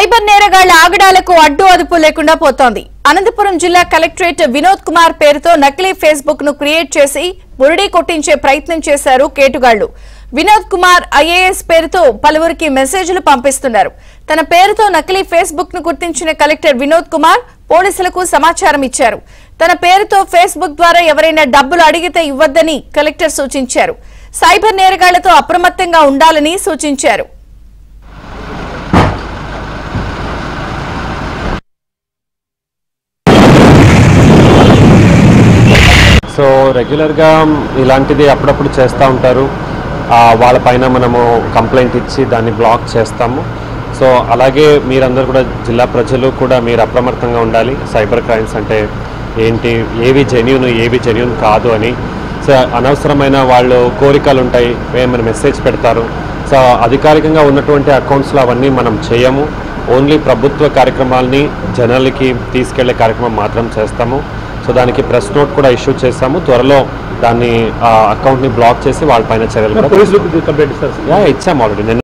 Cyber నేరగాళ్ల ఆగడాలకు అడ్డు అదుపు లేకుండా పోతోంది. అనంతపురం జిల్లా కలెక్టరేట్ వినోద్ కుమార్ పేరుతో నకిలీ ఫేస్బుక్ ను క్రియేట్ చేసి బురిడీ కొట్టించే ప్రయత్నం చేశారు కేటుగాళ్లు. వినోద్ కుమార్ ఐఏఎస్ పేరుతో పలువురికి మెసేజ్లు పంపిస్తున్నారు. తన పేరుతో నకిలీ ఫేస్బుక్ ను గుర్తించిన కలెక్టర్ వినోద్ కుమార్ పోలీసులకు సమాచారం ఇచ్చారు. తన పేరుతో ఫేస్బుక్ ద్వారా ఎవరైనా డబ్బులు అడిగితే ఇవ్వొద్దని కలెక్టర్ సూచించారు. సైబర్ నేరగాళ్లతో అప్రమత్తంగా ఉండాలని సూచించారు. సో రెగ్యులర్గా ఇలాంటిది అప్పుడప్పుడు చేస్తూ ఉంటారు. వాళ్ళపైన మనము కంప్లైంట్ ఇచ్చి దాన్ని బ్లాక్ చేస్తాము. సో అలాగే మీరందరూ కూడా జిల్లా ప్రజలు కూడా మీరు అప్రమత్తంగా ఉండాలి. సైబర్ క్రైమ్స్ అంటే ఏంటి, ఏవి జెన్యూన్ కాదు అని. సో అనవసరమైన వాళ్ళు కోరికలు ఉంటాయి, ఏమైనా మెసేజ్ పెడతారు. సో అధికారికంగా ఉన్నటువంటి అకౌంట్స్లో అవన్నీ మనం చేయము. ఓన్లీ ప్రభుత్వ కార్యక్రమాలని జనాలకి తీసుకెళ్లే కార్యక్రమం మాత్రం చేస్తాము. సో దానికి ప్రెస్ నోట్ కూడా ఇష్యూ చేస్తాము. త్వరలో దాన్ని అకౌంట్ని బ్లాక్ చేసి వాళ్ళపైన చర్యలు కూడా ఇచ్చాము ఆల్రెడీ.